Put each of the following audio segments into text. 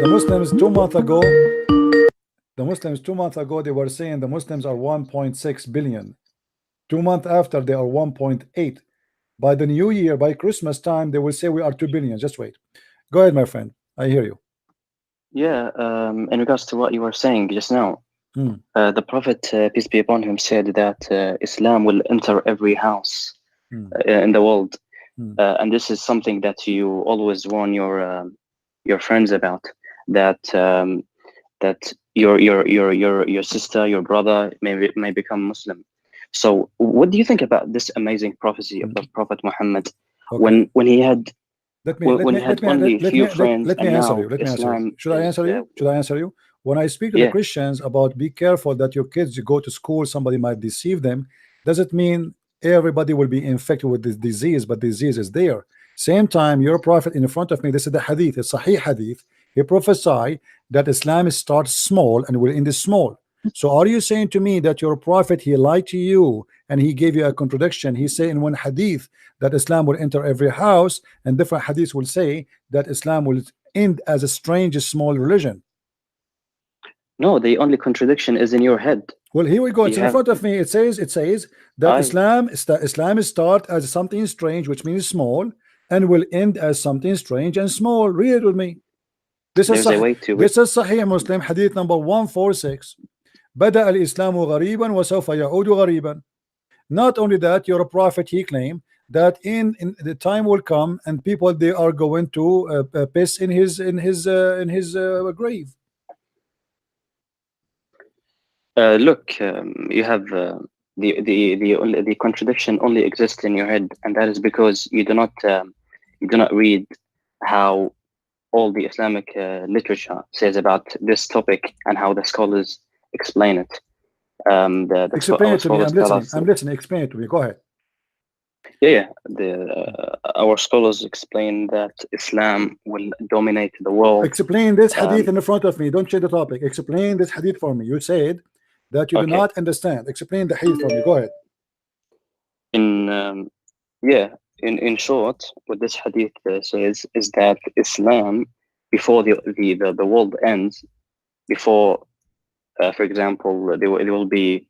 the Muslims 2 months ago, they were saying the Muslims are 1.6 billion. 2 months after, they are 1.8. By the new year, by Christmas time, they will say we are 2 billion. Just wait. Go ahead, my friend. I hear you. Yeah, in regards to what you were saying just now, the Prophet, peace be upon him, said that Islam will enter every house in the world, and this is something that you always warn your friends about. That that your sister, your brother may become Muslim. So, what do you think about this amazing prophecy of the Prophet Muhammad when he had only few friends, let me and answer now you. Let me answer you. Islam Should I is answer you? Should I answer you? When I speak to the Christians about be careful that your kids go to school, somebody might deceive them, doesn't mean everybody will be infected with this disease, but disease is there. Same time, your prophet in front of me, this is the hadith, a Sahih hadith. He prophesied that Islam starts small and will end small. So are you saying to me that your prophet, he lied to you and he gave you a contradiction? He said in one hadith that Islam will enter every house, and different hadiths will say that Islam will end as a strange small religion. No, the only contradiction is in your head. Well, here we go. It's in front of me. It says that Islam start as something strange, which means small, and will end as something strange and small. Read it with me. This is Sahih Muslim, hadith number 146. بدأ الإسلام غريبا وسوف يعود غريبا. Not only that, your prophet, he claimed that in the time will come and people, they are going to piss in his grave. Look, you have the contradiction only exists in your head, and that is because you do not read how all the Islamic literature says about this topic and how the scholars explain it. Explain it to me. I'm listening. Explain it to me. Go ahead. Yeah. Our scholars explain that Islam will dominate the world. Explain this hadith in front of me. Don't change the topic. Explain this hadith for me. You said that you do not understand. Explain the hadith for me. Go ahead. In short, what this hadith says is that Islam, before the world ends, before, for example, there will be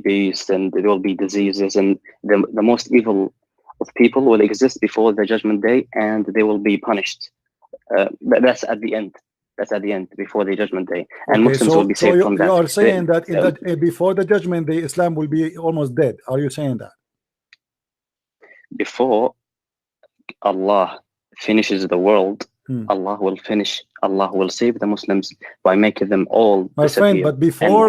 beasts and there will be diseases, and the most evil of people will exist before the judgment day, and they will be punished. That's at the end. That's at the end, before the judgment day, and Muslims will be saved from that. You are saying that before the judgment day, Islam will be almost dead. Are you saying that? Before Allah finishes the world, Allah will save the Muslims by making them all disappear. Friend, but before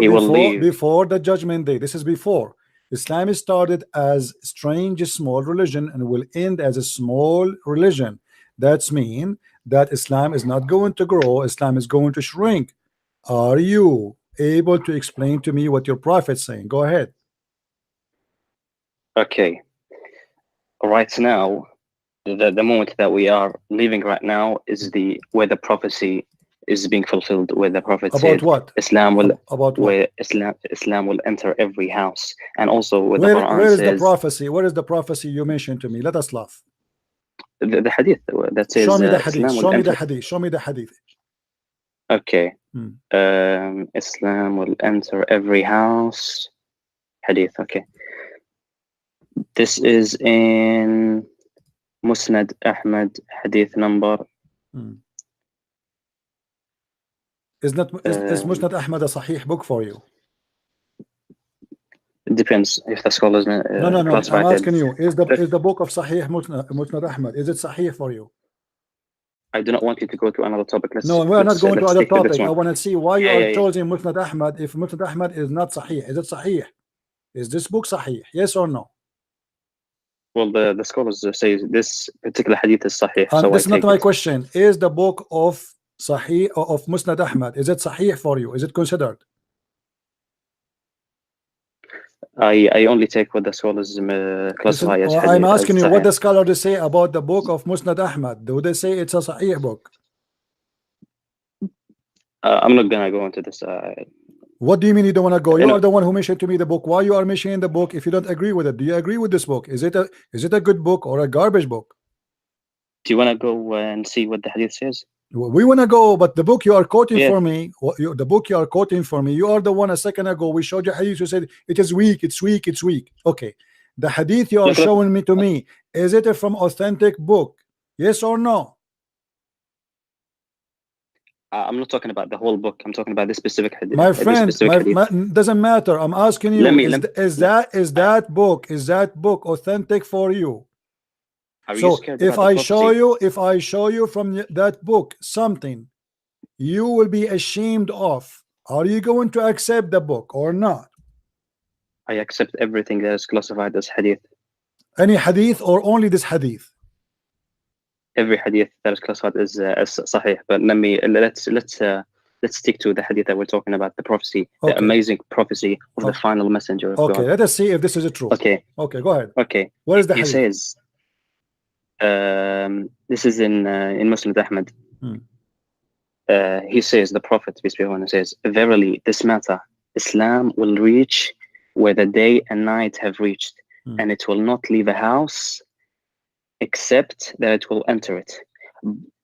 the judgment day, this is before. Islam started as strange small religion and will end as a small religion. That's mean that Islam is not going to grow, Islam is going to shrink. Are you able to explain to me what your prophet's saying? Go ahead. Okay. Right now, the moment that we are living right now is where the prophecy is being fulfilled, where the prophet said what? Islam will Islam will enter every house, and also where the Quran where is says, the prophecy? Where is the prophecy you mentioned to me? Let us laugh. The hadith that says, show me the hadith. Show me the hadith. Show me the hadith. Okay. Islam will enter every house. Hadith. Okay. This is in Musnad Ahmad, hadith number. Is Musnad Ahmad a Sahih book for you? It depends if the scholars. No. I'm asking you: is the book of Sahih Musnad Ahmad, is it Sahih for you? I do not want you to go to another topic. No, we're not going to other topic. I want to see why you are choosing Musnad Ahmad. If Musnad Ahmad is not Sahih, is it Sahih? Is this book Sahih? Yes or no? Well, the scholars say this particular hadith is Sahih. So this is not my question. Is the book of Sahih or of Musnad Ahmad, is it Sahih for you? Is it considered? I only take what the scholars classify as hadith. I'm asking you what the scholars say about the book of Musnad Ahmad. Do they say it's a Sahih book? I'm not gonna go into this. What do you mean you don't want to go? You are the one who mentioned to me the book. Why you are mentioning the book if you don't agree with it? Do you agree with this book? Is it a good book or a garbage book? Do you want to go and see what the hadith says? We want to go, but the book you are quoting for me, the book you are quoting for me, you are the one a second ago we showed you hadith. You said it is weak, it's weak, it's weak. Okay, the hadith you are showing me to me, is it from authentic book? Yes or no? I'm not talking about the whole book. I'm talking about this specific hadith. My friend, doesn't matter. I'm asking you, is that book authentic for you? So if I show you from that book something you will be ashamed of, are you going to accept the book or not? I accept everything that is classified as hadith. Any hadith or only this hadith? Every hadith that is classified as sahih. But let's stick to the hadith that we're talking about, the prophecy, the amazing prophecy of the final messenger of God. Okay, let us see if this is true. Okay, go ahead. Okay, what is the hadith? He says, this is in Muslim Ahmad. He says, the Prophet, peace be upon him, says, verily this matter, Islam will reach where the day and night have reached, and it will not leave a house except that it will enter it,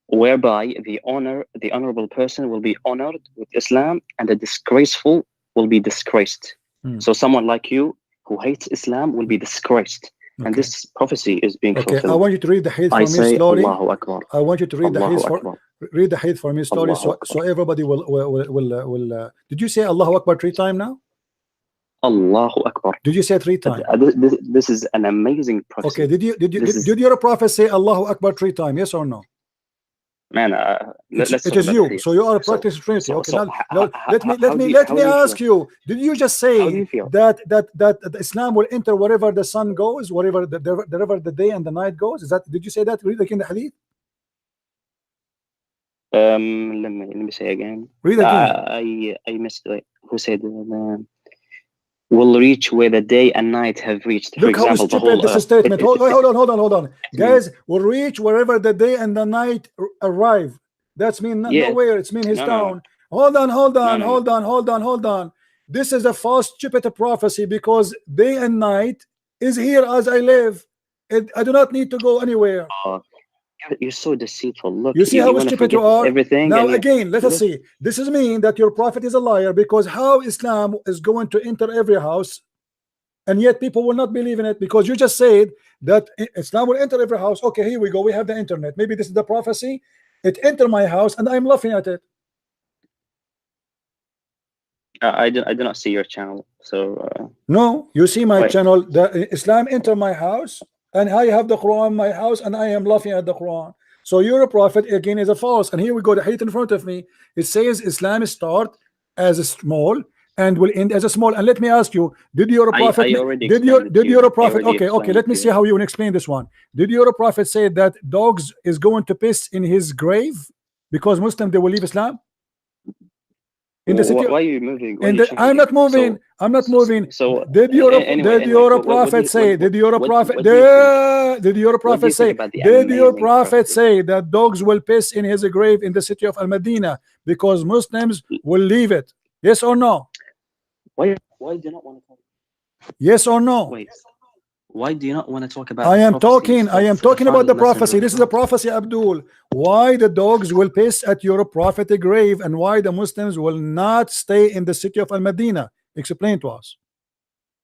whereby the honorable person will be honored with Islam, and the disgraceful will be disgraced. So someone like you who hates Islam will be disgraced. And this prophecy is being fulfilled. I want you to read the hadith for me slowly. Allahu Akbar. I want you to read read the hadith for me slowly, so everybody will. Did you say Allahu Akbar 3 times now? Allahu Akbar. Did you say 3 times? This is an amazing prophecy. Okay. Did your prophet say Allahu Akbar 3 times? Yes or no? Man, it is you. So you are a practicing Trinity. Okay. Now, let me ask you. Did you just say that Islam will enter wherever the sun goes, wherever the day and the night goes? Did you say that? Read again the hadith. Let me say again. Read again. I missed it. Who said will reach where the day and night have reached? Look how stupid this statement. Hold on. Guys, will reach wherever the day and the night arrive. That's mean nowhere. It's mean his town. No. Hold on. This is a false, stupid prophecy, because day and night is here as I live. I do not need to go anywhere. You're so deceitful. Look, you see how stupid you are. Everything. Now again, let us see. This is mean that your prophet is a liar, because how Islam is going to enter every house, and yet people will not believe in it, because you just said that Islam will enter every house. Okay, here we go. We have the internet. Maybe this is the prophecy. It entered my house, and I'm laughing at it. I do not see your channel. So no, you see my channel. The Islam enter my house. And I have the Quran in my house, and I am laughing at the Quran. So your prophet again is a false. And here we go, the hadith in front of me. It says Islam start as a small and will end as a small. And let me ask you, did your prophet? Did your prophet? Okay. Let me see how you will explain this one. Did your prophet say that dogs is going to piss in his grave because Muslim they will leave Islam? In the city, why are you moving? I'm not moving. I'm not moving. So did your prophet say? Did your prophet say? Did your prophet say that dogs will piss in his grave in the city of Al Medina because Muslims will leave it? Yes or no? Why do you not want to talk? Yes or no? Wait. Why do you not want to talk about? I am talking about the prophecy. This is a prophecy, Abdul. Why the dogs will piss at your prophetic grave, and why the Muslims will not stay in the city of Al Medina? Explain to us.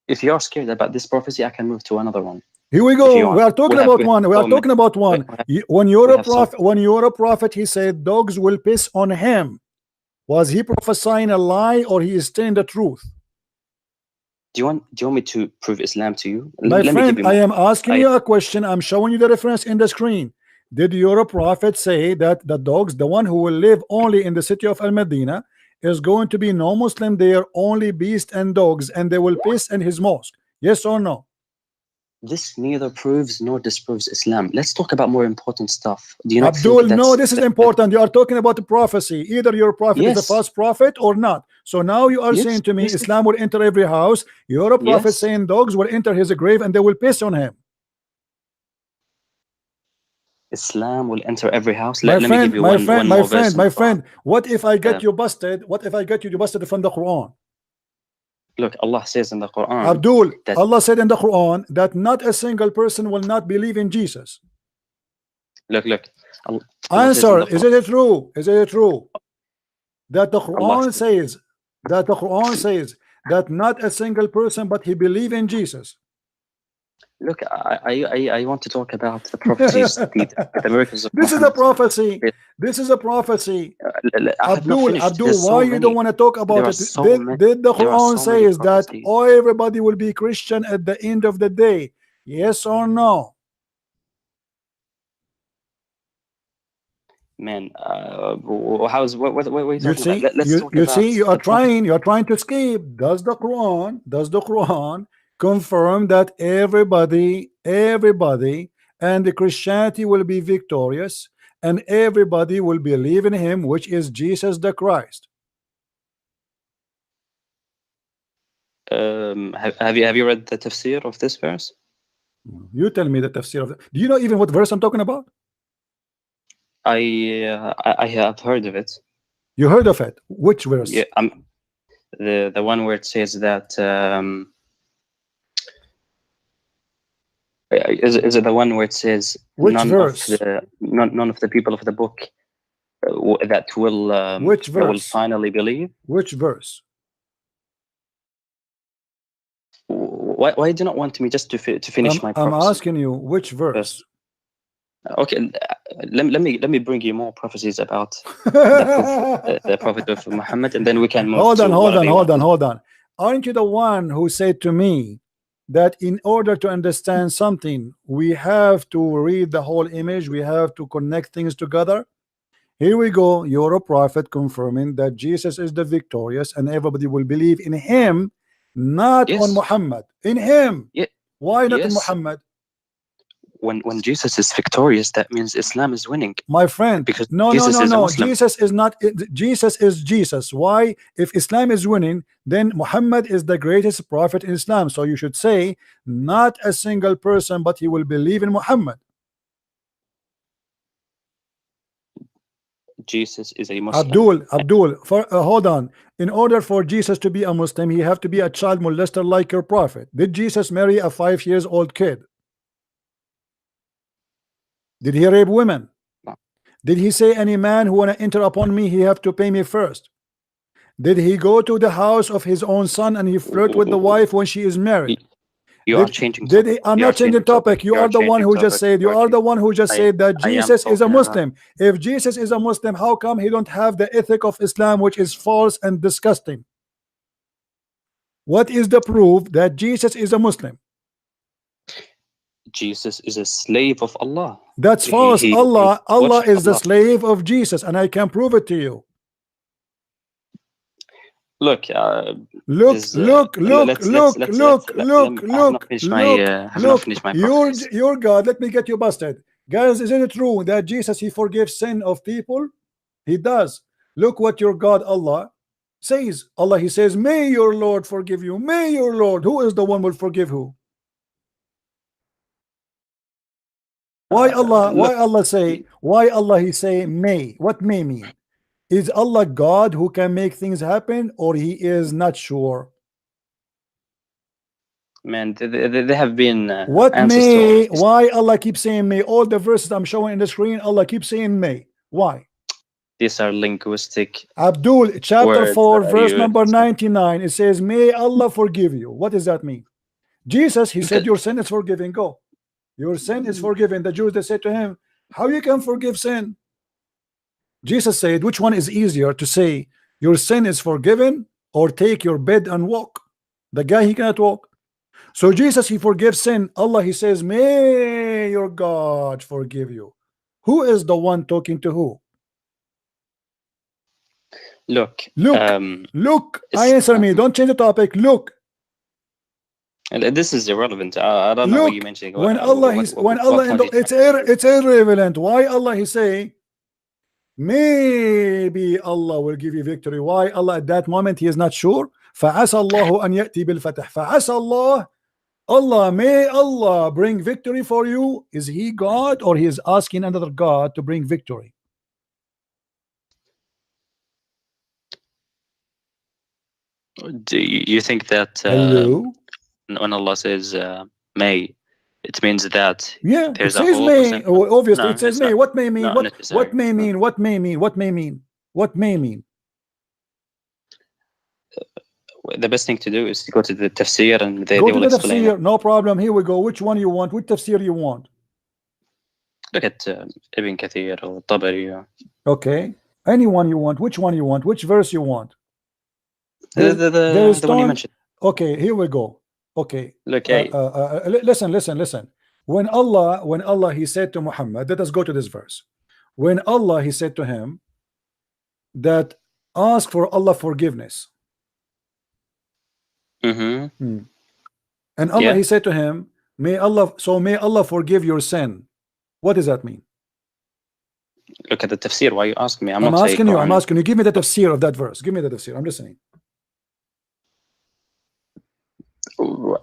If you're scared about this prophecy, I can move to another one. Here we go. We are talking about one. We are talking about one. When your prophet, he said dogs will piss on him. Was he prophesying a lie, or he is telling the truth? Do you want me to prove Islam to you? My friend, I am asking you a question. I'm showing you the reference in the screen. Did your prophet say that the dogs, the one who will live only in the city of Al Medina, is going to be no Muslim there, only beasts and dogs, and they will piss in his mosque? Yes or no? This neither proves nor disproves Islam. Let's talk about more important stuff. Do you not Abdul, no, this is important. You are talking about the prophecy. Either your prophet is a false prophet or not. So now you are saying to me Islam will enter every house. Your prophet saying dogs will enter his grave and they will piss on him. Islam will enter every house. My friend, what if I get you busted? What if I get you busted from the Quran? Look, Allah says in the Quran, Abdul, Allah said in the Quran that not a single person will not believe in Jesus. Look, Allah says in Answer, the is Quran. it true? Is it true that the Allah Quran says, says that not a single person but he believe in Jesus? look, I want to talk about the prophecies, the miracles of This is a Muhammad. prophecy. This is a prophecy. I have not finished. Abdul, There's why so you don't many. want to talk There about are it? so many. Did the There are Quran so many says that prophecies. oh, everybody will be Christian at the end of the day? Yes or no? Man, how's what are you You talking about? see, Let's talk you about see, the prophet. you are trying to escape. Does the Quran confirm that everybody and the Christianity will be victorious and everybody will believe in him, which is Jesus the Christ? Have you read the tafsir of this verse? You tell me the tafsir of it. Do you know even what verse I'm talking about? I have heard of it. You heard of it? Which verse? Yeah, the one where it says that is it the one where it says Which verse? none of the people of the book that Which will verse? finally believe? Which verse? Why do you not want me just to finish my I'm prophecy asking you which verse. first? Okay, let me bring you more prophecies about the prophet of Muhammad, and then we can move to whatever you want. Hold on. Aren't you the one who said to me that in order to understand something, we have to read the whole image, we have to connect things together? Here we go. You're a prophet confirming that Jesus is the victorious and everybody will believe in him, not on Yes. Muhammad. In him. Yeah. Why not in Yes. Muhammad? When Jesus is victorious, that means Islam is winning. My friend, Because no. Jesus is a Muslim. Jesus is not. Jesus is Jesus. Why? If Islam is winning, then Muhammad is the greatest prophet in Islam. So you should say, not a single person, but he will believe in Muhammad. Jesus is a Muslim. Abdul, hold on. In order for Jesus to be a Muslim, he have to be a child molester like your prophet. Did Jesus marry a 5 years old kid? Did he rape women? No. Did he say any man who wanna enter upon me, he have to pay me first? Did he go to the house of his own son and he flirt with the wife when she is married? You are changing topic. I'm not changing topic. You are the one who just said. You are the one who just said that Jesus is a Muslim. If Jesus is a Muslim, how come he don't have the ethic of Islam, which is false and disgusting? What is the proof that Jesus is a Muslim? Jesus is a slave of Allah. That's false. Allah is the slave of Jesus, and I can prove it to you. Look, look. Your God, let me get you busted. Guys, isn't it true that Jesus, he forgives sin of people? He does. Look what your God Allah says. Allah, he says, may your Lord forgive you. May your Lord. Who is the one will forgive who? Why Allah say, why Allah he say may? What may mean? Is Allah God who can make things happen, or he is not sure? Man, they have been what may? Why Allah keeps saying may? All the verses I'm showing in the screen, Allah keeps saying may. Why? These are linguistic. Abdul, chapter 4, verse number 99. It says, may Allah forgive you. What does that mean? Jesus, he said, your sin is forgiven. Go. Your sin is forgiven. The Jews, they said to him, how you can forgive sin? Jesus said, which one is easier to say, your sin is forgiven, or take your bed and walk? The guy, he cannot walk. So Jesus, he forgives sin. Allah, he says, may your God forgive you. Who is the one talking to who? Look. Answer me. Don't change the topic. Look. This is irrelevant. I don't know what you're mentioning. When Allah, it's irrelevant. Why Allah he say, maybe Allah will give you victory? Why Allah at that moment he is not sure? فعسى الله أن يأتي بالفتح. فعسى الله, Allah, may Allah bring victory for you. Is he God, or he is asking another God to bring victory? Do you think that when Allah says may, It means that Yeah, it there's a says whole may. percent. Obviously, No, it says it's may. not. What may mean? Not necessary. What may No. mean? What may mean? What may mean? What may mean? The best thing to do is to go to the tafsir, and they Go to will the explain it. tafsir. No problem. Here we go. Which one you want? Which tafsir you want? Look at Ibn Kathir or Tabari. Okay. Anyone you want. Which one you want? Which verse you want? The one you mentioned. Okay, here we go. Okay. Look, Listen. When Allah he said to Muhammad, let us go to this verse. When Allah he said to him that ask for Allah forgiveness. Mm-hmm. And Allah he said to him, may Allah forgive your sin. What does that mean? Look at the tafsir. Why you ask me? I'm asking you. I'm asking you. Give me the tafsir of that verse. Give me the tafsir. I'm listening.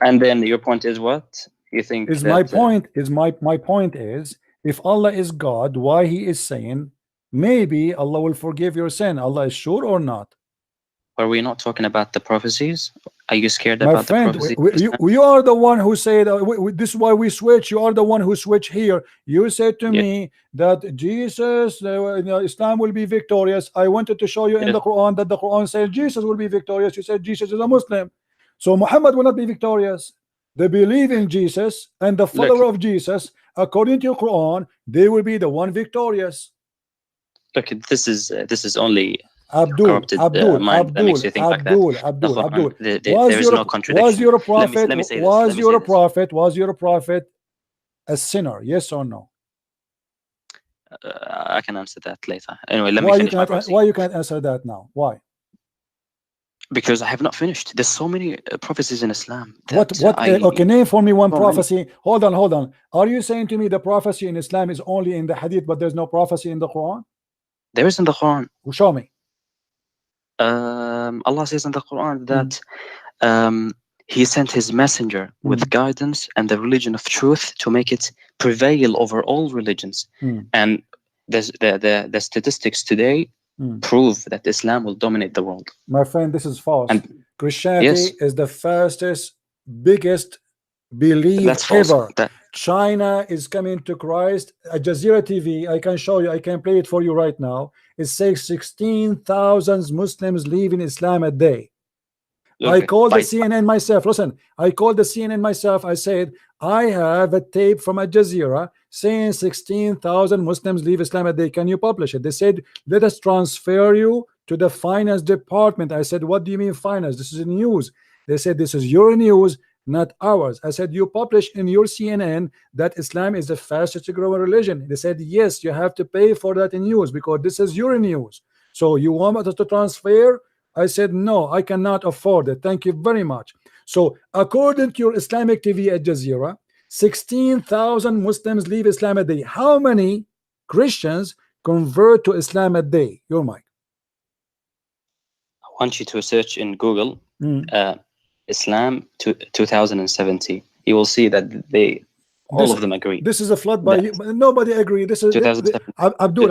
And then your point is what? You think is that, my point is my point is, if Allah is God, why he is saying maybe Allah will forgive your sin? Allah is sure or not? Are we not talking about the prophecies? Are you scared my about friend, the prophecies? you are the one who said this is why we switch. You are the one who switch here. You said to me that Jesus Islam will be victorious. I wanted to show you in the Quran that the Quran says Jesus will be victorious. You said Jesus is a Muslim, so Muhammad will not be victorious. They believe in Jesus and the follower of Jesus, according to your Quran, they will be the one victorious. Look, this is only Abdul. Mind that makes you think like that. There is no contradiction. Was your prophet? Let me say was this. your prophet? Was your prophet a sinner? Yes or no? I can answer that later. Anyway, let me finish my prophecy. Why you can't answer that now? Why? Because I have not finished. There's so many prophecies in Islam. Okay, name for me one prophecy. Hold on. Are you saying to me the prophecy in Islam is only in the Hadith, but there's no prophecy in the Quran? There is in the Quran. Show me. Allah says in the Quran that He sent His messenger with guidance and the religion of truth to make it prevail over all religions. And the statistics today prove that Islam will dominate the world. My friend, this is false. And Christianity is the fastest, biggest belief ever. China is coming to Christ. Al Jazeera TV, I can show you, I can play it for you right now. It says 16,000 Muslims leaving Islam a day. I called the CNN myself. Listen, I called the CNN myself. I said, I have a tape from Al Jazeera saying 16,000 Muslims leave Islam a day. Can you publish it? They said, let us transfer you to the finance department. I said, what do you mean finance? This is news. They said, this is your news, not ours. I said, you publish in your CNN that Islam is the fastest growing religion. They said, yes, you have to pay for that in news because this is your news. So you want us to transfer? I said, no, I cannot afford it. Thank you very much. So according to your Islamic TV Al Jazeera, 16,000 Muslims leave Islam a day. How many Christians convert to Islam a day? Your mic. I want you to search in Google Islam 2070. You will see that all of them agree. This is a flood by you. Nobody agree. This is Abdul.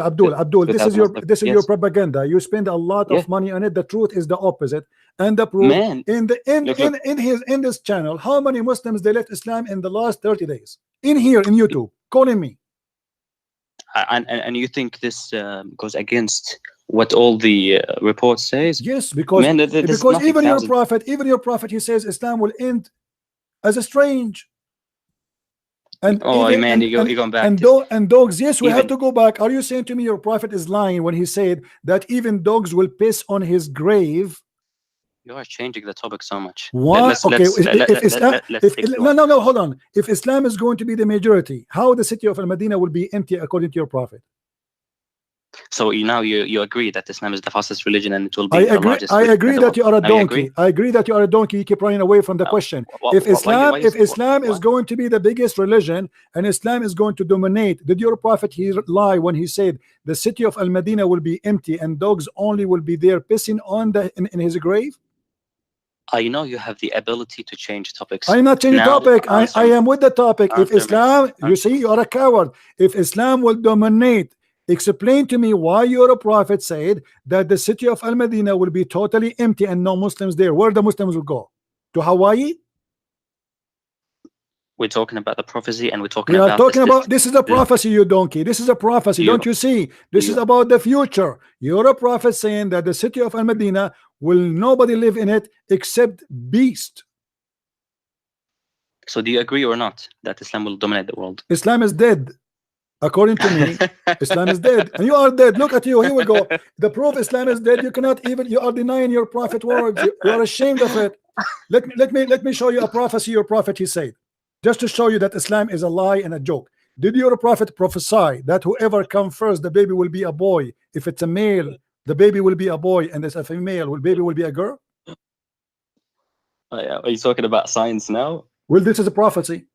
This is your propaganda. You spend a lot of money on it. The truth is the opposite. And the proof in this channel, how many Muslims they left Islam in the last 30 days? In YouTube, calling me. And you think this goes against what all the reports says? Yes, because even your prophet, he says Islam will end as a strange. And you're going back. And dogs, yes, we have to go back. Are you saying to me your prophet is lying when he said that even dogs will piss on his grave? You are changing the topic so much. Why? No, hold on. If Islam is going to be the majority, how the city of Al-Madinah will be empty according to your prophet? So now you agree that Islam is the fastest religion and it will be the largest. I agree that you are a donkey. I agree that you are a donkey. You keep running away from the question. If Islam is going to be the biggest religion and Islam is going to dominate, did your prophet lie when he said the city of Al-Madinah will be empty and dogs only will be there pissing on in his grave? I know you have the ability to change topics. I'm not changing topic. I am with the topic. If Islam, you see, you are a coward. If Islam will dominate, explain to me why your prophet said that the city of Al-Madinah will be totally empty and no Muslims there. Where the Muslims will go? To Hawaii? we're talking about the prophecy, and we're talking we are about talking about this is a look, prophecy, you donkey. This is a prophecy. you Don't you see? This is you about the future. You're a prophet saying that the city of Al-Madinah will nobody live in it except beast. So do you agree or not that Islam will dominate the world? Islam is dead. According to me, Islam is dead, and you are dead. Look at you. Here we go. The proof Islam is dead. You cannot even. You are denying your prophet words. You are ashamed of it. Let me show you a prophecy. Your prophet he said, just to show you that Islam is a lie and a joke. Did your prophet prophesy that whoever comes first, the baby will be a boy? If it's a male, the baby will be a boy, and if it's a female, the baby will be a girl? Are you talking about science now? Well, this is a prophecy.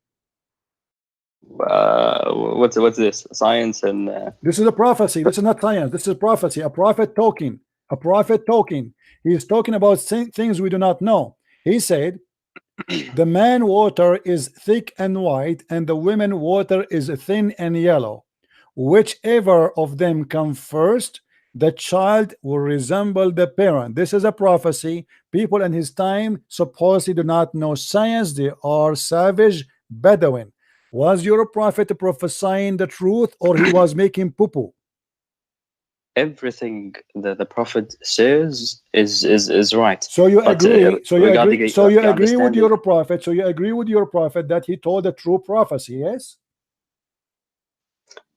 What's this? Science and this is a prophecy. This is not science. This is a prophecy. A prophet talking. A prophet talking. He is talking about things we do not know. He said, the man water is thick and white, and the women water is thin and yellow. Whichever of them come first, the child will resemble the parent. This is a prophecy. People in his time supposedly do not know science. They are savage Bedouin. Was your prophet prophesying the truth, or he was making poo-poo? Everything that the prophet says is right. So you agree? So you agree? So you agree with your prophet? So you agree with your prophet that he told a true prophecy? Yes.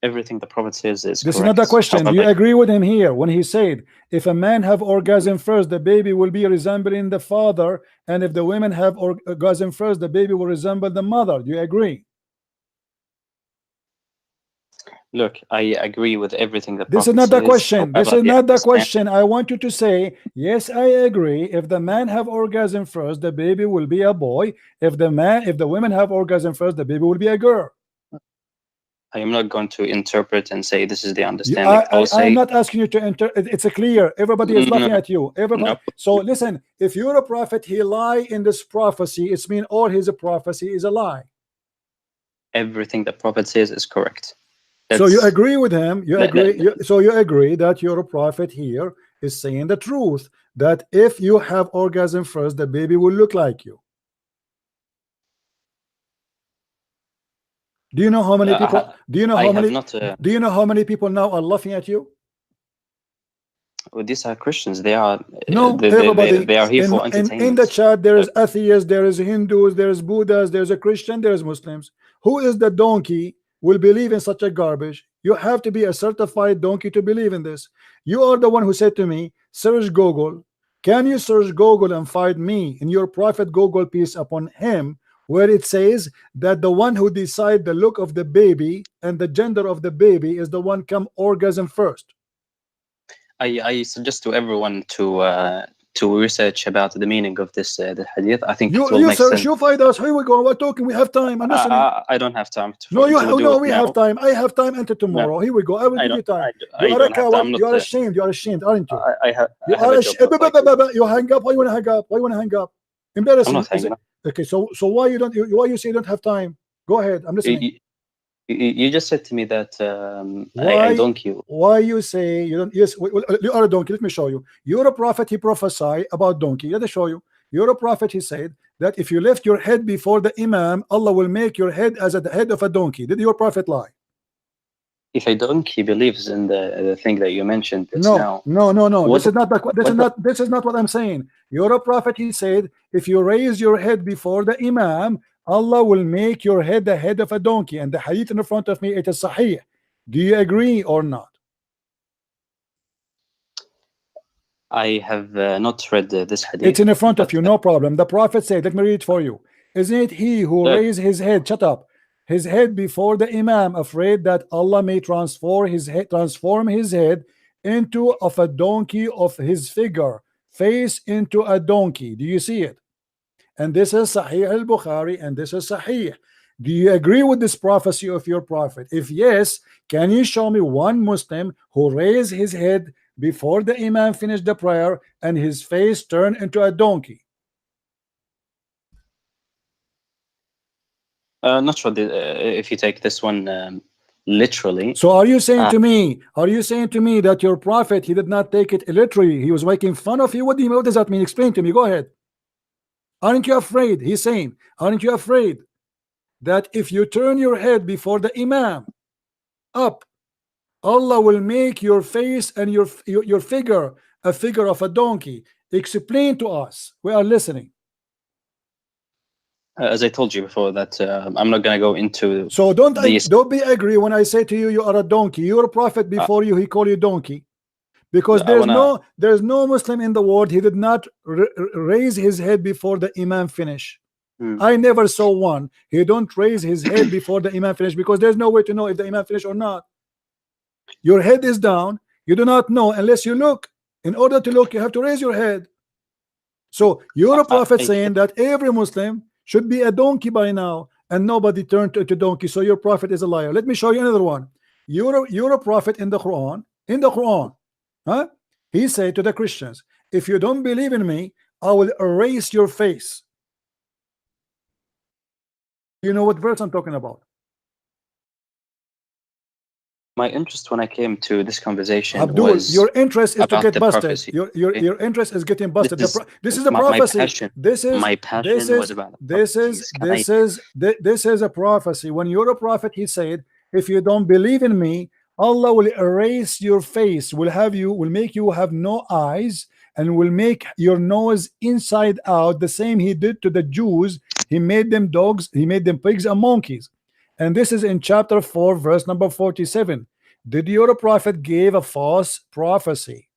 Everything the prophet says is this correct. Is not the question. Do you agree with him here when he said, if a man have orgasm first, the baby will be resembling the father, and if the women have orgasm first, the baby will resemble the mother? Do you agree? Look, I agree with everything that this is not the question. This is not the question. I want you to say, yes, I agree. If the man have orgasm first, the baby will be a boy. If the women have orgasm first, the baby will be a girl. I am not going to interpret and say this is the understanding. I'm not asking you to enter. It's a clear. Everybody is laughing at you. Everybody. No. So listen, if you're a prophet, he lie in this prophecy. It's mean all his prophecy is a lie. Everything the prophet says is correct. So you agree with him? You agree? So you agree that your prophet here is saying the truth, that if you have orgasm first, the baby will look like you. Do you know how many people? Do you know how many? Do you know how many people now are laughing at you? Well, these are Christians. They are everybody. They are here for entertainment. In the chat, there is atheists, there is Hindus, there is Buddhas, there is a Christian, there is Muslims. Who is the donkey will believe in such a garbage? You have to be a certified donkey to believe in this. You are the one who said to me, search Google. Can you search Google and find me in your prophet Google peace upon him, where it says that the one who decide the look of the baby and the gender of the baby is the one come orgasm first? I suggest to everyone to research about the meaning of this the hadith. I think you search, you find us. Here we go. We're talking. We have time. I'm listening. I don't have time. We have time. I have time until tomorrow. No. Here we go. I will give you time. You are a coward. You are ashamed. You are ashamed, aren't you? You hang up. Why you want to hang up? Why you want to hang up? Embarrassing. Okay. So why you don't? Why you say you don't have time? Go ahead. I'm listening. You just said to me that I donkey. Why you say you don't? Yes, you are a donkey. Let me show you. You're a prophet. He prophesied about donkey. Let me show you. You're a prophet. He said that if you lift your head before the imam, Allah will make your head as the head of a donkey. Did your prophet lie? If a donkey believes in the thing that you mentioned, no. This is not this is not what I'm saying. You're a prophet. He said if you raise your head before the imam, Allah will make your head the head of a donkey, and the hadith in front of me, it is sahih. Do you agree or not? I have not read this hadith. It's in front of you, no problem. The prophet said, let me read it for you. Isn't it he who raised his head, shut up, his head before the imam, afraid that Allah may transform his head into of a donkey of his figure, face into a donkey? Do you see it? And this is Sahih al-Bukhari, and this is Sahih. Do you agree with this prophecy of your prophet? If yes, can you show me one Muslim who raised his head before the imam finished the prayer and his face turned into a donkey? Not sure if you take this one literally. So are you saying to me, that your prophet, he did not take it literally? He was making fun of you? What does that mean? Explain to me. Go ahead. Aren't you afraid? He's saying, aren't you afraid that if you turn your head before the Imam up, Allah will make your face and your figure a figure of a donkey. Explain to us. We are listening. As I told you before, that I'm not going to go into. So don't be angry when I say to you, you are a donkey. Your prophet before you, he called you donkey, because there's no Muslim in the world, he did not raise his head before the Imam finish. I never saw one. He don't raise his head before the Imam finish, because there's no way to know if the Imam finish or not. Your head is down. You do not know unless you look. In order to look, you have to raise your head. So you're a prophet saying that every Muslim should be a donkey by now, and nobody turned to donkey. So your prophet is a liar. Let me show you another one. You're a prophet in the Quran. In the Quran, huh? He said to the Christians, if you don't believe in me, I will erase your face. You know what verse I'm talking about? My interest when I came to this conversation Abdul, was your interest is to get busted. Prophecy. Your interest is getting busted. This is a prophecy. prophecy. This is a prophecy. When you're a prophet, he said, if you don't believe in me, Allah will erase your face, will make you have no eyes, and will make your nose inside out, the same he did to the Jews. He made them dogs, he made them pigs and monkeys. And this is in chapter 4, verse number 47. Did your prophet give a false prophecy?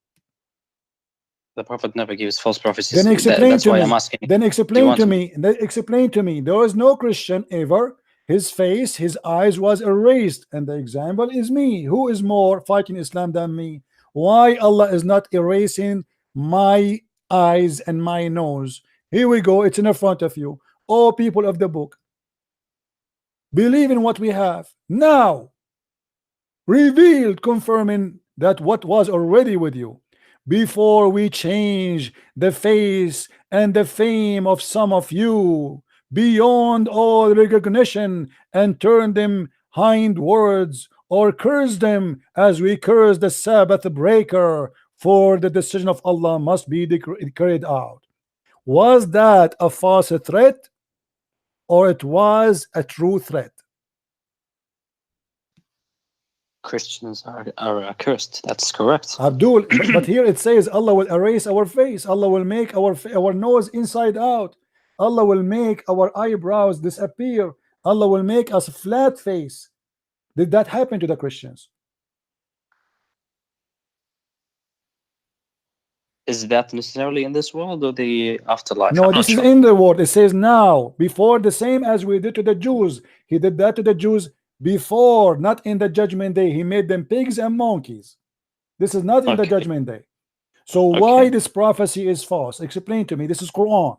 The prophet never gives false prophecies. Then explain that's to why me. I'm asking. Then explain to me. Explain to me. There is no Christian ever. His face, his eyes was erased, and the example is me. Who is more fighting Islam than me? Why Allah is not erasing my eyes and my nose? Here we go. It's in front of you. All people of the book, believe in what we have now, revealed, confirming that what was already with you, before we change the face and the fame of some of you beyond all recognition, and turn them hindwards, or curse them as we curse the Sabbath breaker, for the decision of Allah must be carried out. Was that a false threat, or it was a true threat? Christians are accursed. That's correct. Abdul, but here it says Allah will erase our face. Allah will make our nose inside out. Allah will make our eyebrows disappear. Allah will make us flat face. Did that happen to the Christians? Is that necessarily in this world or the afterlife? No, this is in the world. It says now, before, the same as we did to the Jews. He did that to the Jews before, not in the judgment day. He made them pigs and monkeys. This is not in the judgment day. So why this prophecy is false? Explain to me. This is Quran.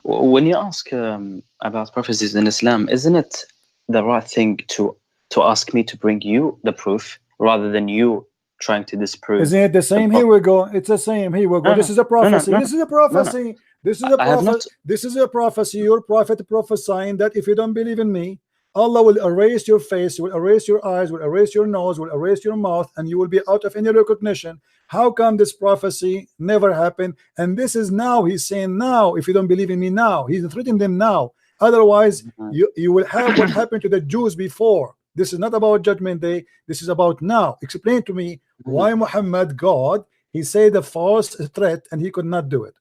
When you ask about prophecies in Islam, isn't it the right thing to ask me to bring you the proof rather than you trying to disprove? Isn't it the same? Here we go. It's the same. Here we go. This is a prophecy. This is a prophecy. This is a prophet. This is a prophecy. Your prophet prophesying that if you don't believe in me, Allah will erase your face, will erase your eyes, will erase your nose, will erase your mouth, and you will be out of any recognition. How come this prophecy never happened? And this is now, he's saying now, if you don't believe in me now, he's threatening them now. Otherwise, you will have what happened to the Jews before. This is not about judgment day. This is about now. Explain to me why Muhammad, God, he said a false threat and he could not do it.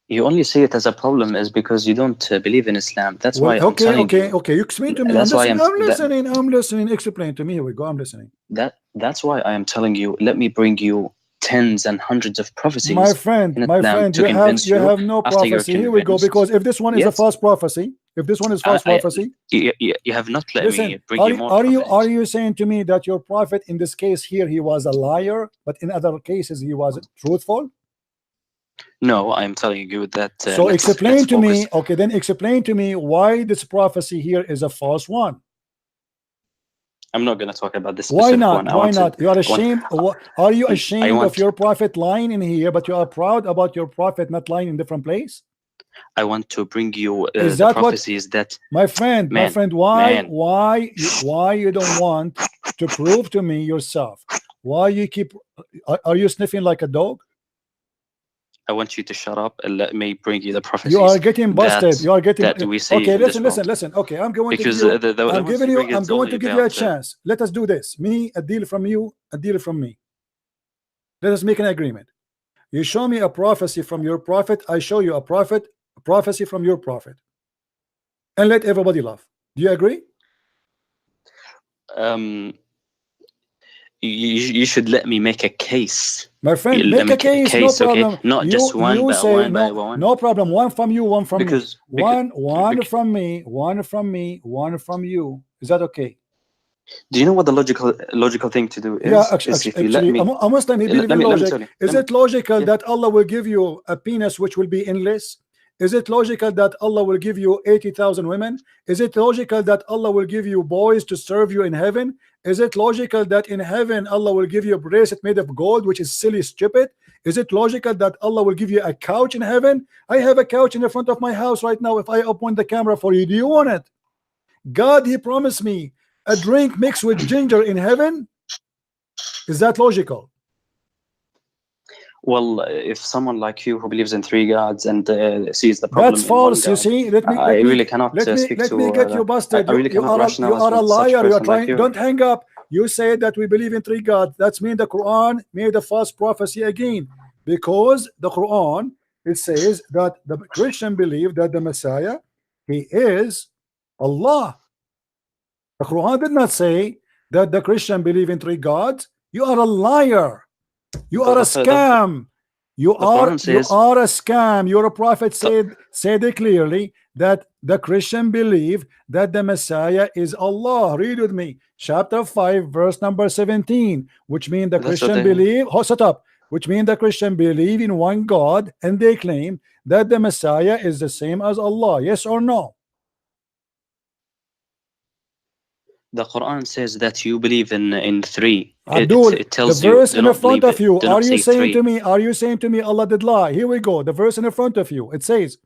You only see it as a problem is because you don't believe in Islam. That's why I'm telling you. Okay. You explain to me. I'm listening. Explain to me. Here we go. I'm listening. That's why I am telling you. Let me bring you tens and hundreds of prophecies. My friend, you have no prophecy. Here we go. Because if this one is a false prophecy, you have not let me bring you more. Are you saying to me that your prophet in this case here he was a liar, but in other cases he was truthful? No, I'm telling you that. So explain to me. Okay, then explain to me why this prophecy here is a false one. I'm not going to talk about this. Why not? Why not? You are ashamed. Are you ashamed of your prophet lying in here, but you are proud about your prophet not lying in different place? I want to bring you the prophecies that. My friend, why you don't want to prove to me yourself? Why you keep? Are you sniffing like a dog? I want you to shut up and let me bring you the prophecies. You are getting busted. You are getting that we see. Okay, listen. Okay, I'm going because to give you. I'm giving you. I'm going to give you a chance. Let us do this. Me, a deal from you, a deal from me. Let us make an agreement. You show me a prophecy from your prophet. I show you a prophecy from your prophet, and let everybody laugh. Do you agree? You should let me make a case. My friend, make a case, no problem. Okay? Not just one, but say, one no, by one. No problem. One from you, one from me. One from me, one from you. Is that okay? Do you know what the logical thing to do is? Yeah, actually, a Muslim, he believes in logic. Is it logical that Allah will give you a penis which will be endless? Is it logical that Allah will give you 80,000 women? Is it logical that Allah will give you boys to serve you in heaven? Is it logical that in heaven Allah will give you a bracelet made of gold, which is silly, stupid? Is it logical that Allah will give you a couch in heaven? I have a couch in the front of my house right now. If I open the camera for you, do you want it? God, he promised me a drink mixed with ginger in heaven. Is that logical? Well, if someone like you who believes in 3 gods and sees the problem, that's false. You see, I really cannot speak to. Let me get you busted. I really you are a liar. You are trying. Like don't hang up. You say that we believe in 3 gods. That's mean the Quran made a false prophecy again, because the Quran, it says that the Christian believe that the Messiah, he is Allah. The Quran did not say that the Christian believe in 3 gods. You are a liar. You are a scam. You are a scam. Your prophet said it clearly that the Christian believe that the Messiah is Allah. Read with me, chapter 5, verse number 17, which means the Christian believe. Shut up. Which means the Christian believe in one God, and they claim that the Messiah is the same as Allah. Yes or no? The Quran says that you believe in 3. Abdul, it tells the verse in the front of you. Are you saying 3. to me? Are you saying to me Allah did lie? Here we go. The verse in front of you. It says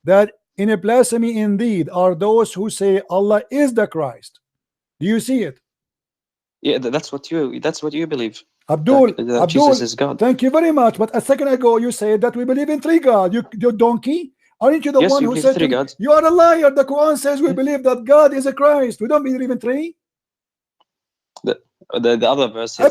that in a blasphemy indeed are those who say Allah is the Christ. Do you see it? Yeah, that's what you believe. Abdul, that Jesus is God. Thank you very much. But a second ago you said that we believe in 3 gods. You donkey. Aren't you the one who said 3 gods? You are a liar. The Quran says we believe that God is a Christ. We don't believe in 3. The other verse says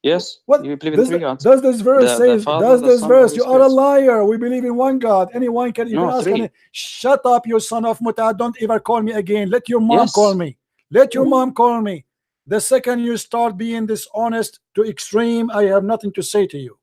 yes, you believe in 3 gods. Does this verse say? Does this verse? You are a liar. We believe in 1 God. Anyone can even ask. Shut up, you son of Muta. Don't ever call me again. Let your mom call me. Let your mom call me. The second you start being dishonest to extreme, I have nothing to say to you.